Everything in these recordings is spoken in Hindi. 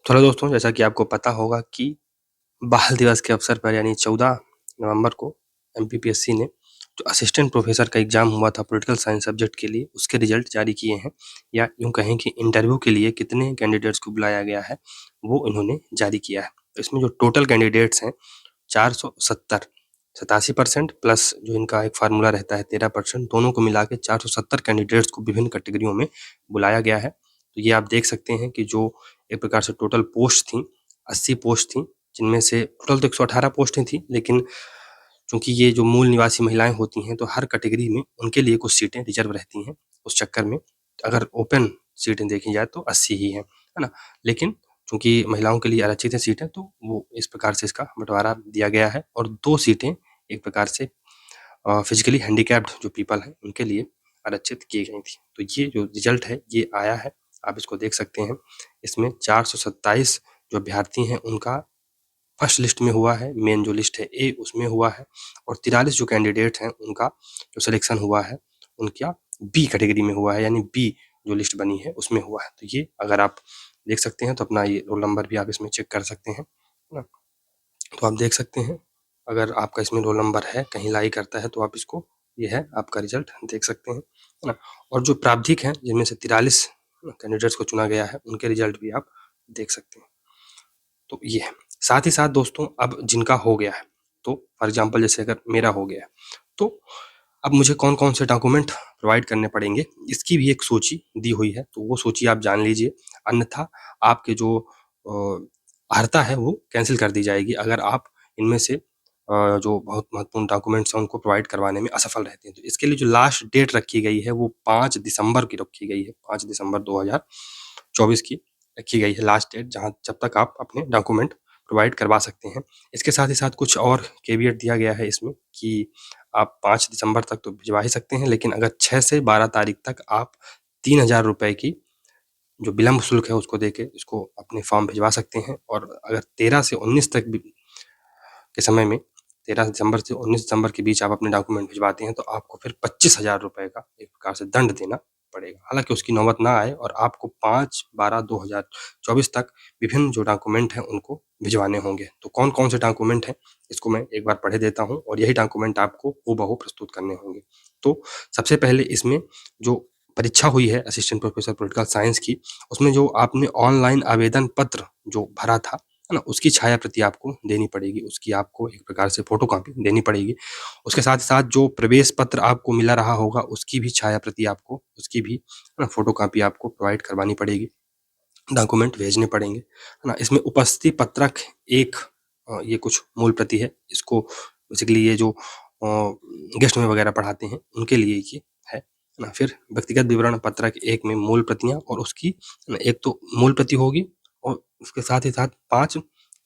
तो हेलो दोस्तों, जैसा कि आपको पता होगा कि बाल दिवस के अवसर पर यानी 14 नवंबर को एमपीपीएससी ने जो असिस्टेंट प्रोफेसर का एग्जाम हुआ था पॉलिटिकल साइंस सब्जेक्ट के लिए, उसके रिजल्ट जारी किए हैं। या यूं कहें कि इंटरव्यू के लिए कितने कैंडिडेट्स को बुलाया गया है वो इन्होंने जारी किया है। तो इसमें जो टोटल कैंडिडेट्स हैं 470, 87% प्लस जो इनका एक फार्मूला रहता है 13%, दोनों को मिला के 470 कैंडिडेट्स को विभिन्न कैटेगरियों में बुलाया गया है। तो ये आप देख सकते हैं कि जो एक प्रकार से टोटल पोस्ट थी 80 पोस्ट थी, जिनमें से टोटल तो 118 पोस्टें थी, लेकिन चूंकि ये जो मूल निवासी महिलाएं होती हैं तो हर कैटेगरी में उनके लिए कुछ सीटें रिजर्व रहती हैं। उस चक्कर में अगर ओपन सीटें देखी जाए तो 80 ही है ना। लेकिन चूंकि महिलाओं के लिए आरक्षित है सीटें, तो वो इस प्रकार से इसका बंटवारा दिया गया है और 2 सीटें एक प्रकार से फिजिकली हैंडीकैप्ड जो पीपल हैं उनके लिए आरक्षित की गई थी। तो ये जो रिजल्ट है ये आया है, आप इसको देख सकते हैं। इसमें 427 जो अभ्यर्थी हैं उनका फर्स्ट लिस्ट में हुआ है, मेन जो लिस्ट है ए उसमें हुआ है, और 43 जो कैंडिडेट हैं उनका जो सिलेक्शन हुआ है उनका बी कैटेगरी में हुआ है, यानी बी जो लिस्ट बनी है उसमें हुआ है। तो ये अगर आप देख सकते हैं तो अपना ये रोल नंबर भी आप इसमें चेक कर सकते हैं ना। तो आप देख सकते हैं, अगर आपका इसमें रोल नंबर है कहीं लाई करता है तो आप इसको, ये है आपका रिजल्ट देख सकते हैं, है ना। और जो प्रावधिक हैं जिनमें से 43 कैंडिडेट्स को चुना गया है उनके रिजल्ट भी आप देख सकते हैं। तो ये है। साथ ही साथ दोस्तों, अब जिनका हो गया है, तो फॉर एग्जांपल जैसे अगर मेरा हो गया है, तो अब मुझे कौन कौन से डॉक्यूमेंट प्रोवाइड करने पड़ेंगे इसकी भी एक सूची दी हुई है, तो वो सूची आप जान लीजिए। अन्यथा आपके जो अर्हता है वो कैंसिल कर दी जाएगी अगर आप इनमें से जो बहुत महत्वपूर्ण डॉक्यूमेंट्स हैं उनको प्रोवाइड करवाने में असफल रहते हैं। तो इसके लिए जो लास्ट डेट रखी गई है वो 5 दिसंबर की रखी गई है, 5 दिसंबर 2024 की रखी गई है लास्ट डेट, जहाँ जब तक आप अपने डॉक्यूमेंट प्रोवाइड करवा सकते हैं। इसके साथ ही साथ कुछ और कैविएट दिया गया है इसमें कि आप 5 दिसंबर तक तो भिजवा ही सकते हैं, लेकिन अगर 6 से 12 तारीख तक आप 3000 रुपए की जो विलम्ब शुल्क है उसको देके इसको अपने फॉर्म भिजवा सकते हैं। और अगर 13 से 19 तक भी के समय में 13 दिसंबर से 19 दिसंबर के बीच आप अपने डॉक्यूमेंट भिजवाते हैं तो आपको फिर 25,000 रुपए का एक प्रकार से दंड देना पड़ेगा। हालांकि उसकी नौबत ना आए और आपको 5/12/2024 तक विभिन्न जो डॉक्यूमेंट हैं उनको भिजवाने होंगे। तो कौन कौन से डॉक्यूमेंट हैं इसको मैं एक बार पढ़े देता हूँ, और यही डॉक्यूमेंट आपको हूबहू प्रस्तुत करने होंगे। तो सबसे पहले इसमें जो परीक्षा हुई है असिस्टेंट प्रोफेसर पॉलिटिकल साइंस की, उसमें जो आपने ऑनलाइन आवेदन पत्र जो भरा था, है ना, उसकी छाया प्रति आपको देनी पड़ेगी, उसकी आपको एक प्रकार से फोटो कॉपी देनी पड़ेगी। उसके साथ साथ जो प्रवेश पत्र आपको मिला रहा होगा उसकी भी छाया प्रति आपको, उसकी भी ना फोटो कॉपी आपको प्रोवाइड करवानी पड़ेगी, डॉक्यूमेंट भेजने पड़ेंगे, है ना। इसमें उपस्थिति पत्रक एक ये कुछ मूल प्रति है, इसको बेसिकली ये जो गेस्ट में वगैरह पढ़ाते हैं उनके लिए ये है ना। फिर व्यक्तिगत विवरण पत्रक एक में मूल प्रतियां और उसकी एक तो मूल प्रति होगी, और उसके साथ ही साथ 5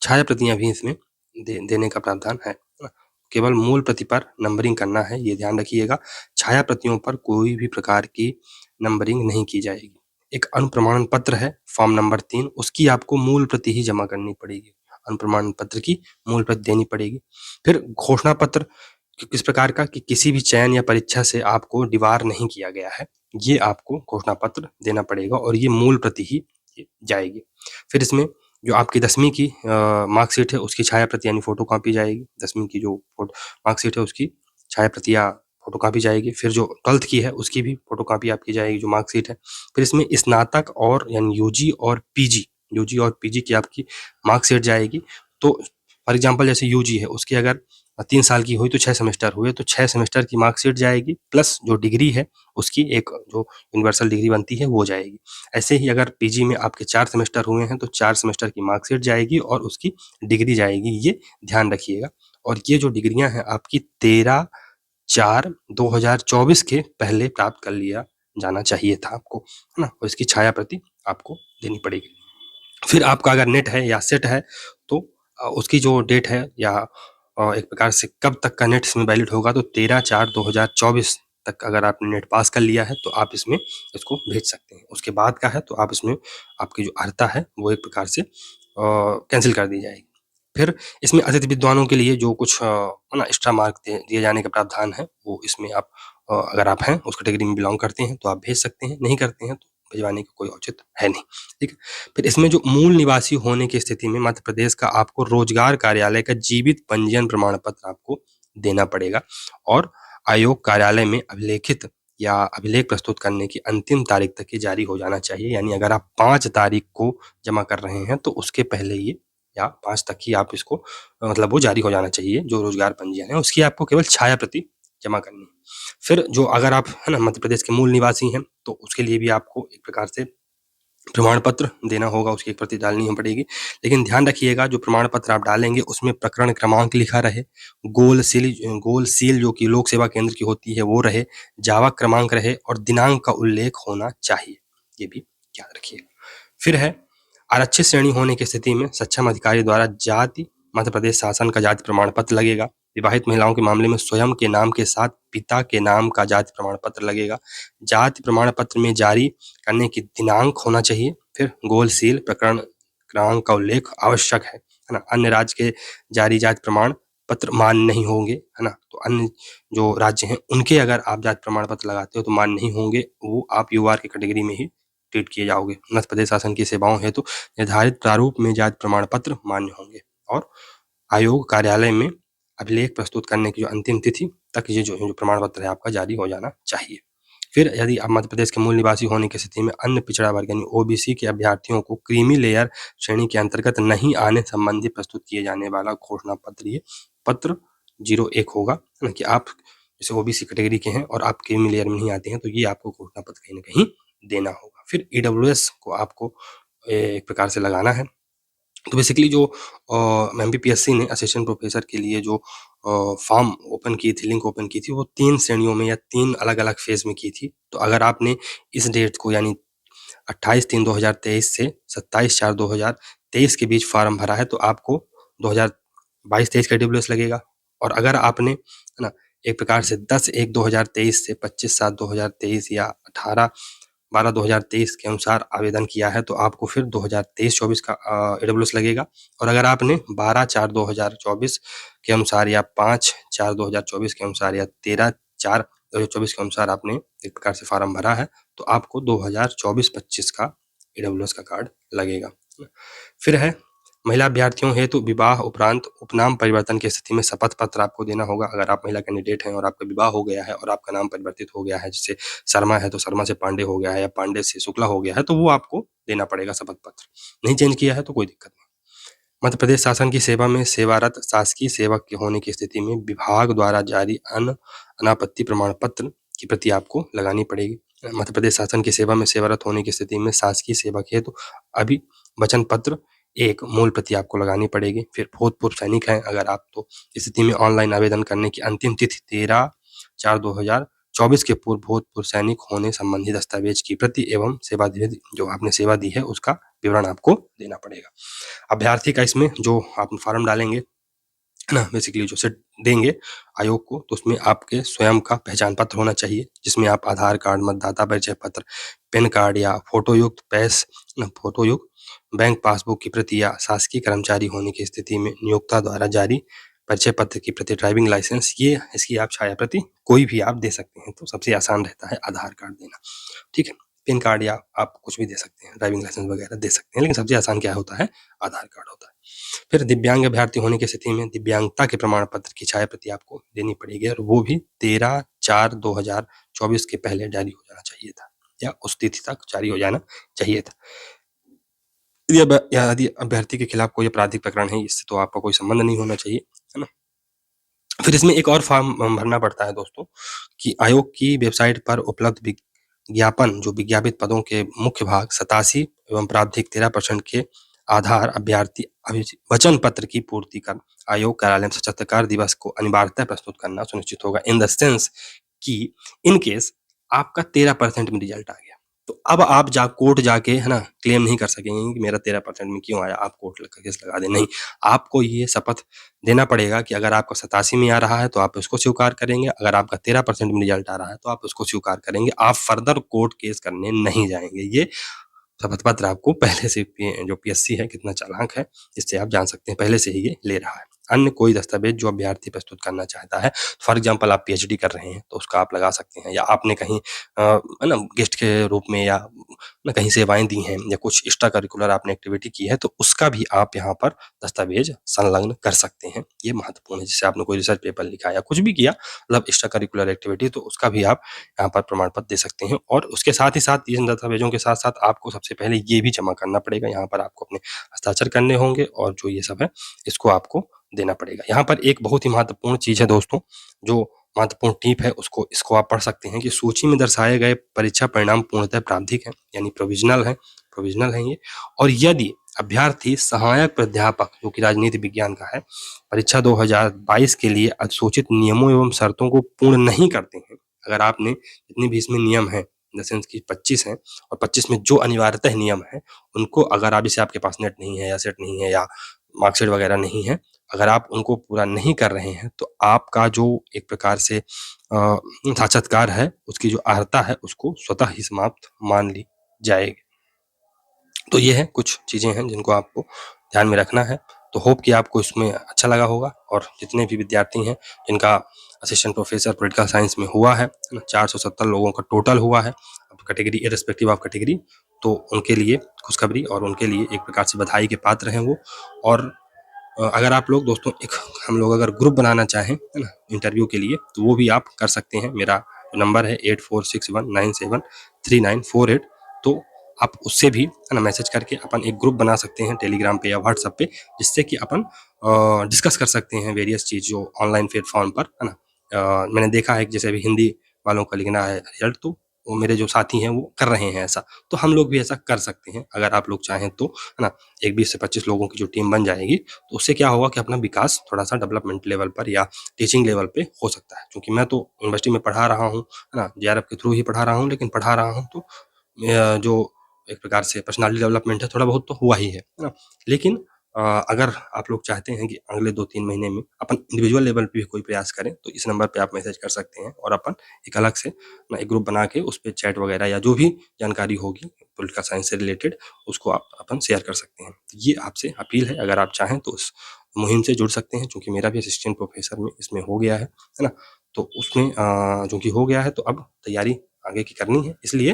छाया प्रतियां भी इसमें देने का प्रावधान है ना। केवल मूल प्रति पर नंबरिंग करना है, ये ध्यान रखिएगा। छाया प्रतियों पर कोई भी प्रकार की नंबरिंग नहीं की जाएगी। एक अनुप्रमाणन पत्र है फॉर्म नंबर 3, उसकी आपको मूल प्रति ही जमा करनी पड़ेगी, अनुप्रमाणन पत्र की मूल प्रति देनी पड़ेगी। फिर घोषणा पत्र किस प्रकार का कि किसी भी चयन या परीक्षा से आपको डिवार नहीं किया गया है, ये आपको घोषणा पत्र देना पड़ेगा और ये मूल प्रति ही जाएगी। फिर इसमें जो आपकी 10वीं की मार्कशीट है उसकी छाया प्रति यानी फोटो कॉपी जाएगी, 10वीं की जो मार्कशीट है उसकी छाया प्रतियां फोटो कॉपी जाएगी। फिर जो 12th की है उसकी भी फोटो कॉपी आपकी जाएगी जो मार्कशीट है। फिर इसमें स्नातक और यानी यूजी और पीजी की आपकी मार्कशीट जाएगी। तो फॉर एग्जांपल जैसे यूजी है उसकी अगर 3 साल की हुई तो 6 सेमेस्टर हुए तो 6 सेमेस्टर की मार्कशीट जाएगी, प्लस जो डिग्री है उसकी एक जो यूनिवर्सल डिग्री बनती है वो जाएगी। ऐसे ही अगर पीजी में आपके 4 सेमेस्टर हुए हैं तो 4 सेमेस्टर की मार्कशीट जाएगी और उसकी डिग्री जाएगी, ये ध्यान रखिएगा। और ये जो डिग्रियां हैं आपकी 13/4/2024 के पहले प्राप्त कर लिया जाना चाहिए था आपको, है ना, और इसकी छाया प्रति आपको देनी पड़ेगी। फिर आपका अगर नेट है या सेट है तो उसकी जो डेट है या एक प्रकार से कब तक का नेट इसमें वैलिड होगा, तो 13/4/2024 तक अगर आपने नेट पास कर लिया है तो आप इसमें इसको भेज सकते हैं। उसके बाद का है तो आप इसमें आपकी जो अर्हता है वो एक प्रकार से कैंसिल कर दी जाएगी। फिर इसमें अतिथि विद्वानों के लिए जो कुछ है ना एक्स्ट्रा मार्क दिए जाने का प्रावधान है वो इसमें आप अगर आप हैं उस कैटेगरी में बिलोंग करते हैं तो आप भेज सकते हैं, नहीं करते हैं तो भिजवाने की कोई औचित है नहीं, ठीक है। फिर इसमें जो मूल निवासी होने की स्थिति में मध्य प्रदेश का आपको रोजगार कार्यालय का जीवित पंजीयन प्रमाण पत्र आपको देना पड़ेगा और आयोग कार्यालय में अभिलेखित या अभिलेख प्रस्तुत करने की अंतिम तारीख तक ये जारी हो जाना चाहिए। यानी अगर आप 5 तारीख को जमा कर रहे हैं तो उसके पहले ये या 5 तक ही आप इसको मतलब वो जारी हो जाना चाहिए, जो रोजगार पंजीयन है उसकी आपको केवल छाया प्रति जमा करनी है। फिर जो अगर आप है ना मध्य प्रदेश के मूल निवासी हैं तो उसके लिए भी आपको एक प्रकार से प्रमाण पत्र देना होगा, उसकी एक प्रति डालनी पड़ेगी। लेकिन ध्यान रखिएगा जो प्रमाण पत्र आप डालेंगे उसमें प्रकरण क्रमांक लिखा रहे, गोल सील जो कि लोक सेवा केंद्र की होती है वो रहे, जावा क्रमांक रहे और दिनांक का उल्लेख होना चाहिए, ये भी याद रखिएगा। फिर है आरक्षित श्रेणी होने की स्थिति में सक्षम अधिकारी द्वारा जाति मध्य प्रदेश शासन का जाति प्रमाण पत्र लगेगा। विवाहित महिलाओं के मामले में स्वयं के नाम के साथ पिता के नाम का जाति प्रमाण पत्र लगेगा। जाति प्रमाण पत्र में जारी करने की दिनांक होना चाहिए। फिर गोल सील प्रकरण क्रमांक का उल्लेख आवश्यक है ना। अन्य राज्य के जारी जाति प्रमाण पत्र मान्य नहीं होंगे, है ना। तो अन्य जो राज्य हैं उनके अगर आप जाति प्रमाण पत्र लगाते हो तो मान्य नहीं होंगे, वो आप यूआर की कैटेगरी में ही ट्रीट किए जाओगे। मध्य प्रदेश शासन की सेवाओं हेतु निर्धारित प्रारूप में जाति प्रमाण पत्र मान्य होंगे और आयोग कार्यालय में अभिलेख प्रस्तुत करने की जो अंतिम तिथि तक ये जो प्रमाण पत्र है आपका जारी हो जाना चाहिए। फिर यदि आप मध्य प्रदेश के मूल निवासी होने की स्थिति में अन्य पिछड़ा वर्ग यानी ओबीसी के अभ्यर्थियों को क्रीमी लेयर श्रेणी के अंतर्गत नहीं आने संबंधी प्रस्तुत किए जाने वाला घोषणा पत्र, ये पत्र 01 होगा ना, कि आप जैसे ओबीसी कैटेगरी के हैं और आप क्रीमी लेयर में नहीं आते हैं तो ये आपको घोषणा पत्र कहीं ना कहीं देना होगा। फिर ईडब्ल्यूएस को आपको एक प्रकार से लगाना है। तो बेसिकली जो एमपीपीएससी ने असिस्टेंट प्रोफेसर के लिए जो फॉर्म ओपन की थी, लिंक ओपन की थी, वो 3 श्रेणियों में या 3 अलग-अलग फेज़ में की थी। तो अगर आपने इस डेट को यानी 28/3/2023 से 27/4/2023 के बीच फॉर्म भरा है तो आपको 2022-23 का ईडब्ल्यूएस लगेगा। और अगर आपने है ना एक प्रकार से 10/1/2023 से 25/7/2023 या 18/12/2023 के अनुसार आवेदन किया है तो आपको फिर 2023-24 का ईडब्ल्यूएस लगेगा। और अगर आपने 12/4/2024 के अनुसार या 5/4/2024 के अनुसार या 13/4/2024 के अनुसार आपने एक प्रकार से फॉर्म भरा है तो आपको 2024-25 का ईडब्ल्यूएस का कार्ड लगेगा। फिर है महिला अभ्यर्थियों हेतु विवाह उपरांत उपनाम परिवर्तन की स्थिति में शपथ पत्र आपको देना होगा। अगर आप महिला कैंडिडेट हैं और आपका विवाह हो गया है और आपका नाम परिवर्तित हो गया है, जैसे शर्मा है तो शर्मा से पांडे हो गया है या पांडे से शुक्ला हो गया है, तो वो आपको देना पड़ेगा शपथ पत्र। नहीं चेंज किया है तो कोई दिक्कत नहीं। मध्य प्रदेश शासन की सेवा में सेवारत शासकीय सेवक के होने की स्थिति में विभाग द्वारा जारी अनापत्ति प्रमाण पत्र की प्रति आपको लगानी पड़ेगी। मध्य प्रदेश शासन की सेवा में सेवारत होने की स्थिति में शासकीय सेवक हेतु अभिवचन पत्र एक मूल प्रति आपको लगानी पड़ेगी। फिर भूतपूर्व सैनिक हैं अगर आप तो इस स्थिति में ऑनलाइन आवेदन करने की अंतिम तिथि 13/4/2024 के पूर्व भूतपूर्व सैनिक होने संबंधी दस्तावेज की प्रति एवं जो आपने सेवा दी है उसका विवरण आपको देना पड़ेगा। अभ्यर्थी का इसमें जो आप फॉर्म डालेंगे ना, बेसिकली जो सेट देंगे आयोग को, तो उसमें आपके स्वयं का पहचान पत्र होना चाहिए जिसमें आप आधार कार्ड, मतदाता परिचय पत्र, पैन कार्ड या फोटोयुक्त बैंक पासबुक की प्रति या शासकीय कर्मचारी होने की स्थिति में नियोक्ता द्वारा जारी परिचय पत्र की प्रति, ड्राइविंग लाइसेंस, ये इसकी आप छाया प्रति कोई भी आप दे सकते हैं। तो सबसे आसान रहता है आधार कार्ड देना, ठीक है। पैन कार्ड या आप कुछ भी दे सकते हैं, ड्राइविंग लाइसेंस वगैरह दे सकते हैं, लेकिन सबसे आसान क्या होता है, आधार कार्ड होता है। फिर दिव्यांग अभ्यर्थी होने की स्थिति में दिव्यांगता के प्रमाण पत्र की छाया प्रति आपको देनी पड़ेगी और वो भी 13/4/2024 के पहले जारी हो जाना चाहिए था या उस तिथि तक जारी हो जाना चाहिए था। यदि अभ्यर्थी के खिलाफ कोई आपराधिक प्रकरण है, इससे तो आपका कोई संबंध नहीं होना चाहिए, है ना। फिर इसमें एक और फॉर्म भरना पड़ता है दोस्तों कि आयोग की वेबसाइट पर उपलब्ध विज्ञापन जो विज्ञापित पदों के मुख्य भाग 87 एवं प्रावधिक 13% के आधार अभ्यर्थी अभिवचन पत्र की पूर्ति कर आयोग कार्यालय में 75 दिवस को अनिवार्यतः प्रस्तुत करना सुनिश्चित होगा। इन द सेंस कि इन केस आपका 13% में रिजल्ट आ गया तो अब आप कोर्ट जाके है ना क्लेम नहीं कर सकेंगे कि मेरा 13% में क्यों आया, आप कोर्ट का केस लगा दें। नहीं, आपको ये शपथ देना पड़ेगा कि अगर आपका 87 में आ रहा है तो आप उसको स्वीकार करेंगे, अगर आपका 13% में रिजल्ट आ रहा है तो आप उसको स्वीकार करेंगे, आप फर्दर कोर्ट केस करने नहीं जाएंगे। ये शपथ पत्र आपको पहले से जो पीएससी है कितना चालाक है इससे आप जान सकते हैं, पहले से ही ये ले रहा है। अन्य कोई दस्तावेज जो अभ्यर्थी प्रस्तुत करना चाहता है। फॉर एग्जाम्पल आप पीएचडी कर रहे हैं तो उसका आप लगा सकते हैं, या आपने कहीं है ना गेस्ट के रूप में या ना कहीं सेवाएं दी हैं या कुछ एक्स्ट्रा करिकुलर आपने एक्टिविटी की है तो उसका भी आप यहाँ पर दस्तावेज संलग्न कर सकते हैं। ये महत्वपूर्ण है। जैसे आपने कोई रिसर्च पेपर लिखा या कुछ भी किया मतलब एक्स्ट्रा करिकुलर एक्टिविटी, तो उसका भी आप यहाँ पर प्रमाण पत्र दे सकते हैं। और उसके साथ ही साथ इन दस्तावेजों के साथ साथ आपको सबसे पहले ये भी जमा करना पड़ेगा। यहाँ पर आपको अपने हस्ताक्षर करने होंगे और जो ये सब है इसको आपको देना पड़ेगा। यहाँ पर एक बहुत ही महत्वपूर्ण चीज है दोस्तों, जो महत्वपूर्ण टिप है इसको आप पढ़ सकते हैं कि सूची में दर्शाए गए परीक्षा परिणाम पूर्णतः प्रारंभिक है, यानी प्रोविजनल है ये। और यदि अभ्यर्थी सहायक प्राध्यापक जो कि राजनीति विज्ञान का है परीक्षा 2022 के लिए अधिसूचित नियमों एवं शर्तों को पूर्ण नहीं करते हैं, अगर आपने जितने भी इसमें नियम है इन द सेंस की 25 हैं और 25 में जो अनिवार्यतः नियम है उनको अगर आप जैसे आपके पास नेट नहीं है या सेट नहीं है या मार्कशीट वगैरह नहीं है, अगर आप उनको पूरा नहीं कर रहे हैं तो आपका जो एक प्रकार से साक्षात्कार है उसकी जो अर्हता है उसको स्वतः ही समाप्त मान ली जाएगी। तो ये है कुछ चीजें हैं जिनको आपको ध्यान में रखना है। तो होप कि आपको इसमें अच्छा लगा होगा। और जितने भी विद्यार्थी हैं जिनका असिस्टेंट प्रोफेसर पॉलिटिकल साइंस में हुआ है 470 लोगों का टोटल हुआ है कैटेगरी इररिस्पेक्टिव ऑफ कैटेगरी, तो उनके लिए खुशखबरी और उनके लिए एक प्रकार से बधाई के पात्र हैं वो। और अगर आप लोग दोस्तों एक हम लोग अगर ग्रुप बनाना चाहें है ना इंटरव्यू के लिए तो वो भी आप कर सकते हैं। मेरा नंबर है 8461973948, तो आप उससे भी है ना मैसेज करके अपन एक ग्रुप बना सकते हैं टेलीग्राम पे या व्हाट्सएप पे, जिससे कि अपन डिस्कस कर सकते हैं वेरियस चीज जो ऑनलाइन प्लेटफॉर्म पर है ना। मैंने देखा है कि जैसे अभी हिंदी वालों का लिखना है रिजल्ट, तो वो मेरे जो साथी हैं वो कर रहे हैं ऐसा, तो हम लोग भी ऐसा कर सकते हैं अगर आप लोग चाहें तो है ना। एक 20 से 25 लोगों की जो टीम बन जाएगी तो उससे क्या होगा कि अपना विकास थोड़ा सा डेवलपमेंट लेवल पर या टीचिंग लेवल पे हो सकता है। क्योंकि मैं तो यूनिवर्सिटी में पढ़ा रहा हूँ है ना, जेआरएफ के थ्रू ही पढ़ा रहा हूँ, लेकिन पढ़ा रहा हूँ तो जो एक प्रकार से पर्सनालिटी डेवलपमेंट है थोड़ा बहुत तो हुआ ही है ना। लेकिन अगर आप लोग चाहते हैं कि अगले 2-3 महीने में अपन इंडिविजुअल लेवल पे भी कोई प्रयास करें तो इस नंबर पे आप मैसेज कर सकते हैं और अपन एक अलग से ना एक ग्रुप बना के उस पे चैट वगैरह या जो भी जानकारी होगी पॉलिटिकल साइंस से रिलेटेड उसको आप अपन शेयर कर सकते हैं। तो ये आपसे अपील है, अगर आप चाहें तो उस मुहिम से जुड़ सकते हैं। चूँकि मेरा भी असिस्टेंट प्रोफेसर में इसमें हो गया है ना? तो उसमें चूँकि हो गया है तो अब तैयारी आगे की करनी है। इसलिए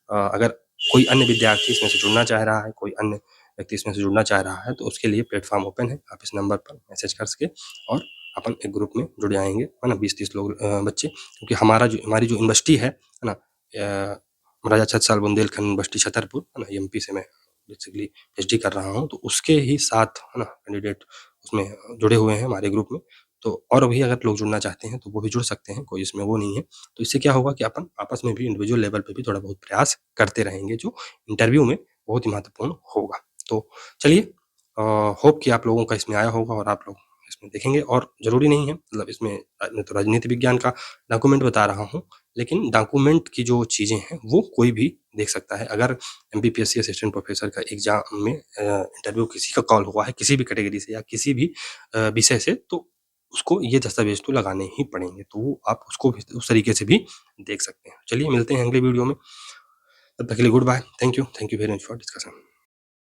अगर कोई अन्य विद्यार्थी इसमें से जुड़ना चाह रहा है, कोई अन्य व्यक्ति इसमें से जुड़ना चाह रहा है तो उसके लिए प्लेटफॉर्म ओपन है। आप इस नंबर पर मैसेज कर सके और अपन एक ग्रुप में जुड़ जाएंगे है ना, 20-30 लोग बच्चे। क्योंकि हमारी जो यूनिवर्सिटी है ना, महाराजा छत्रसाल बुंदेलखंड यूनिवर्सिटी छतरपुर है ना, एमपी से मैं बेसिकली पीएचडी कर रहा हूँ, तो उसके ही साथ है ना कैंडिडेट उसमें जुड़े हुए हैं हमारे ग्रुप में। तो और भी अगर लोग जुड़ना चाहते हैं तो वो भी जुड़ सकते हैं, कोई इसमें वो नहीं है। तो इससे क्या होगा कि अपन आपस में भी इंडिविजुअल लेवल पे भी थोड़ा बहुत प्रयास करते रहेंगे, जो इंटरव्यू में बहुत ही महत्वपूर्ण होगा। तो चलिए होप कि आप लोगों का इसमें आया होगा और आप लोग इसमें देखेंगे। और ज़रूरी नहीं है मतलब इसमें मैं तो राजनीति विज्ञान का डॉक्यूमेंट बता रहा हूँ, लेकिन डॉक्यूमेंट की जो चीज़ें हैं वो कोई भी देख सकता है। अगर एमपीपीएससी असिस्टेंट प्रोफेसर का एग्जाम में इंटरव्यू किसी का कॉल हुआ है किसी भी कैटेगरी से या किसी भी विषय से, तो उसको ये दस्तावेज तो लगाने ही पड़ेंगे। तो वो आप उसको भी उस तरीके से भी देख सकते हैं। चलिए मिलते हैं अगले वीडियो में, तब तक के लिए goodbye, thank you very much for discussion.